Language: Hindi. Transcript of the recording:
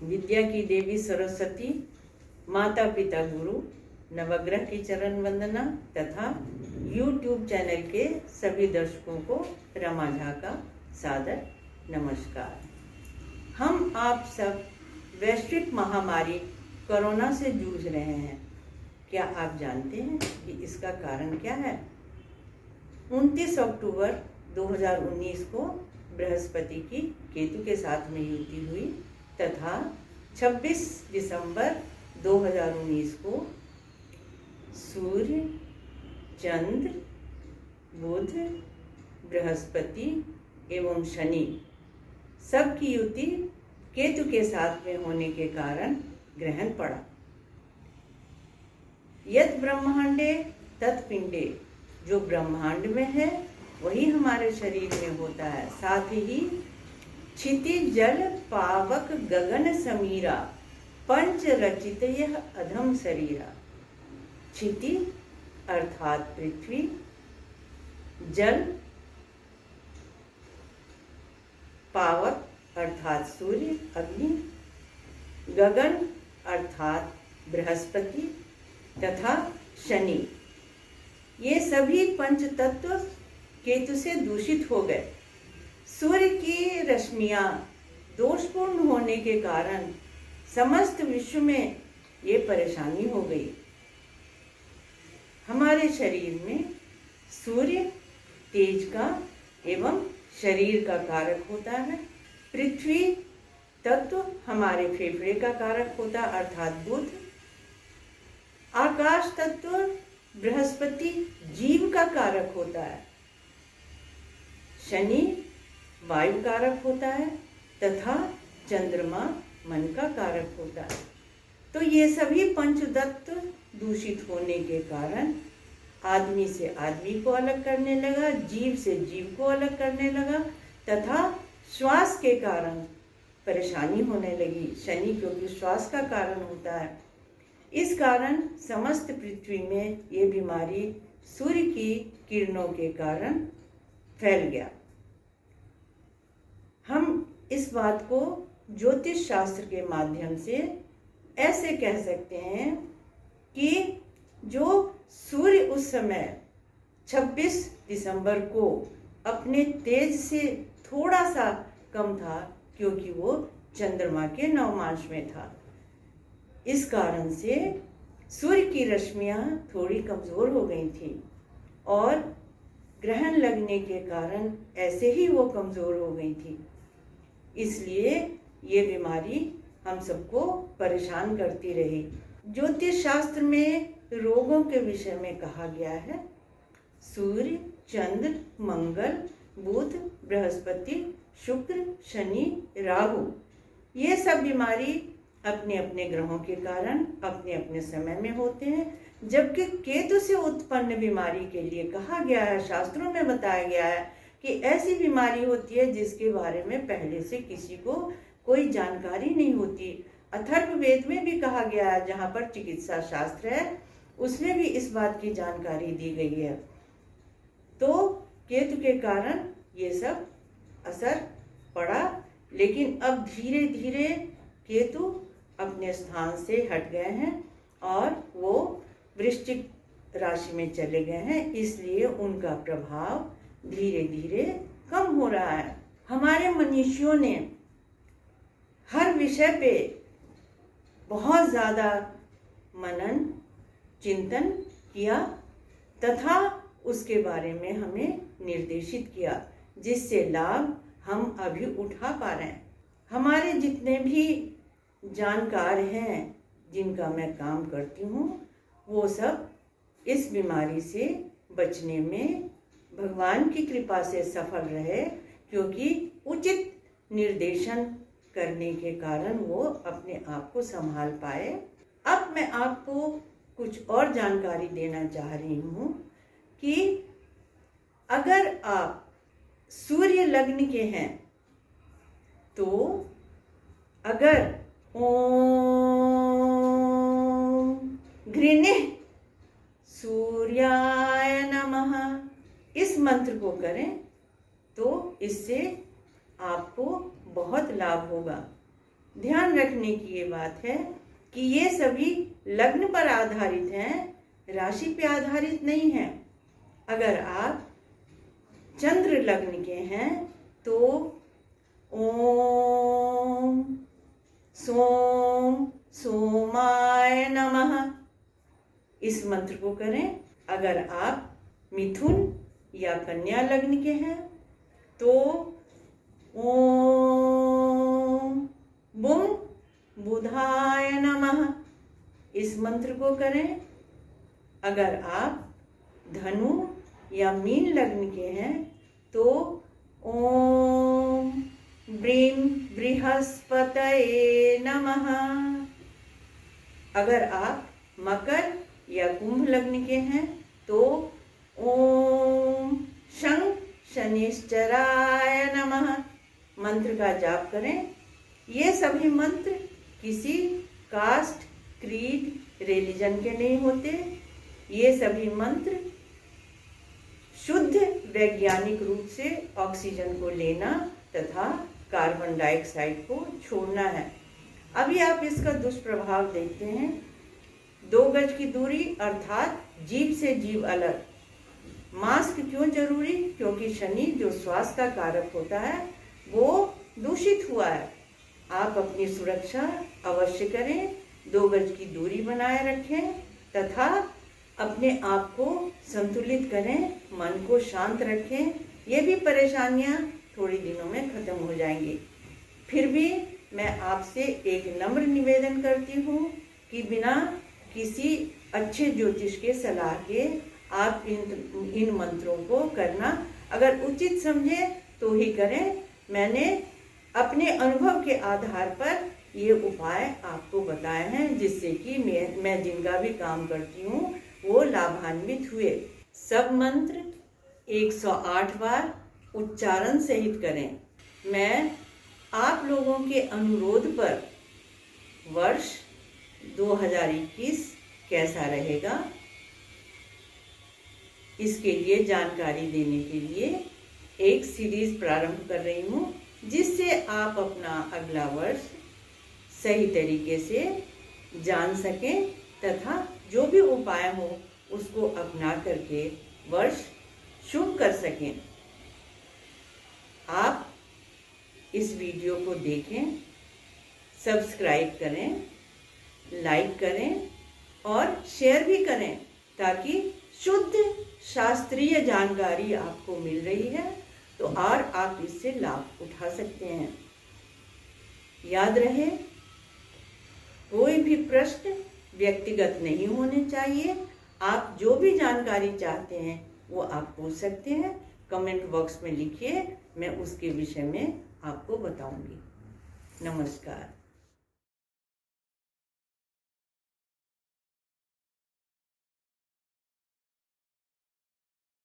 विद्या की देवी सरस्वती, माता पिता गुरु, नवग्रह की चरण वंदना तथा YouTube चैनल के सभी दर्शकों को रमा झा का सादर नमस्कार। हम आप सब वैश्विक महामारी कोरोना से जूझ रहे हैं। क्या आप जानते हैं कि इसका कारण क्या है? 29 अक्टूबर 2019 को बृहस्पति की केतु के साथ में युति हुई तथा 26 दिसंबर 2019 को सूर्य, चंद्र, बुध, बृहस्पति एवं शनि सबकी युति केतु के साथ में होने के कारण ग्रहण पड़ा। यत् ब्रह्मांडे तत्पिंडे, जो ब्रह्मांड में है वही हमारे शरीर में होता है। साथ ही क्षितिज जल पावक गगन समीरा, पंच रचित यह अधम शरीरा। क्षिति अर्थात पृथ्वी, जल, पावक अर्थात सूर्य अग्नि, गगन अर्थात बृहस्पति तथा शनि, ये सभी पंच तत्व केतु से दूषित हो गए। सूर्य की रश्मियां दोषपूर्ण होने के कारण समस्त विश्व में ये परेशानी हो गई। हमारे शरीर में सूर्य तेज का एवं शरीर का कारक होता है। पृथ्वी तत्व हमारे फेफड़े का कारक होता है अर्थात बुध। आकाश तत्व बृहस्पति जीव का कारक होता है। शनि वायु कारक होता है तथा चंद्रमा मन का कारक होता है। तो ये सभी पंचतत्व दूषित होने के कारण आदमी से आदमी को अलग करने लगा, जीव से जीव को अलग करने लगा तथा श्वास के कारण परेशानी होने लगी। शनि क्योंकि श्वास का कारण होता है, इस कारण समस्त पृथ्वी में ये बीमारी सूर्य की किरणों के कारण फैल गया। हम इस बात को ज्योतिष शास्त्र के माध्यम से ऐसे कह सकते हैं कि जो सूर्य उस समय 26 दिसंबर को अपने तेज से थोड़ा सा कम था क्योंकि वो चंद्रमा के नवमांश में था। इस कारण से सूर्य की रश्मियां थोड़ी कमज़ोर हो गई थी और ग्रहण लगने के कारण ऐसे ही वो कमज़ोर हो गई थी। इसलिए ये बीमारी हम सबको परेशान करती रही। ज्योतिष शास्त्र में रोगों के विषय में कहा गया है सूर्य, चंद्र, मंगल, बुध, बृहस्पति, शुक्र, शनि, राहु, ये सब बीमारी अपने अपने ग्रहों के कारण अपने अपने समय में होते हैं। जबकि केतु से उत्पन्न बीमारी के लिए कहा गया है, शास्त्रों में बताया गया है कि ऐसी बीमारी होती है जिसके बारे में पहले से किसी को कोई जानकारी नहीं होती। अथर्ववेद में भी कहा गया है, जहाँ पर चिकित्सा शास्त्र है उसमें भी इस बात की जानकारी दी गई है। तो केतु के कारण ये सब असर पड़ा, लेकिन अब धीरे धीरे केतु अपने स्थान से हट गए हैं और वो वृश्चिक राशि में चले गए हैं, इसलिए उनका प्रभाव धीरे धीरे कम हो रहा है। हमारे मनीषियों ने हर विषय पे बहुत ज़्यादा मनन चिंतन किया तथा उसके बारे में हमें निर्देशित किया, जिससे लाभ हम अभी उठा पा रहे हैं। हमारे जितने भी जानकार हैं जिनका मैं काम करती हूँ, वो सब इस बीमारी से बचने में भगवान की कृपा से सफल रहे, क्योंकि उचित निर्देशन करने के कारण वो अपने आप को संभाल पाए। अब मैं आपको कुछ और जानकारी देना चाह रही हूँ कि अगर आप सूर्य लग्न के हैं तो अगर ओम घृणे सूर्याय नमः इस मंत्र को करें तो इससे आपको बहुत लाभ होगा। ध्यान रखने की ये बात है कि ये सभी लग्न पर आधारित हैं, राशि पे आधारित नहीं है। अगर आप चंद्र लग्न के हैं तो ओम सोम सोमाय नमः इस मंत्र को करें। अगर आप मिथुन या कन्या लग्न के हैं तो ओम बुम बुधाय नमः इस मंत्र को करें। अगर आप धनु या मीन लग्न के हैं तो ओम ब्रीम बृहस्पतये नमः। अगर आप मकर या कुंभ लग्न के हैं तो ओम शं शनिश्चराय नमः मंत्र का जाप करें। ये सभी मंत्र किसी कास्ट, क्रीड, रिलीजन के नहीं होते। ये सभी मंत्र शुद्ध वैज्ञानिक रूप से ऑक्सीजन को लेना तथा कार्बन डाइऑक्साइड को छोड़ना है। अभी आप इसका दुष्प्रभाव देखते हैं। 2 गज की दूरी अर्थात जीभ से जीभ अलग। मास्क क्यों जरूरी? क्योंकि शनि जो श्वास का कारक होता है वो दूषित हुआ है। आप अपनी सुरक्षा अवश्य करें, 2 गज की दूरी बनाए रखें तथा अपने आप को संतुलित करें, मन को शांत रखें। ये भी परेशानियां थोड़ी दिनों में खत्म हो जाएंगी। फिर भी मैं आपसे एक नम्र निवेदन करती हूँ कि बिना किसी अच्छे ज्योतिष के सलाह के आप इन मंत्रों को करना अगर उचित समझे तो ही करें। मैंने अपने अनुभव के आधार पर ये उपाय आपको बताए हैं जिससे कि मैं जिनका भी काम करती हूँ वो लाभान्वित हुए। सब मंत्र 108 बार उच्चारण सहित करें। मैं आप लोगों के अनुरोध पर वर्ष 2021 कैसा रहेगा इसके लिए जानकारी देने के लिए एक सीरीज प्रारंभ कर रही हूँ जिससे आप अपना अगला वर्ष सही तरीके से जान सकें तथा जो भी उपाय हो उसको अपना करके वर्ष शुभ कर सकें। आप इस वीडियो को देखें, सब्सक्राइब करें, लाइक करें और शेयर भी करें ताकि शुद्ध शास्त्रीय जानकारी आपको मिल रही है तो और आप इससे लाभ उठा सकते हैं। याद रहे, कोई भी प्रश्न व्यक्तिगत नहीं होने चाहिए। आप जो भी जानकारी चाहते हैं वो आप पूछ सकते हैं। कमेंट बॉक्स में लिखिए, मैं उसके विषय में आपको बताऊंगी। नमस्कार।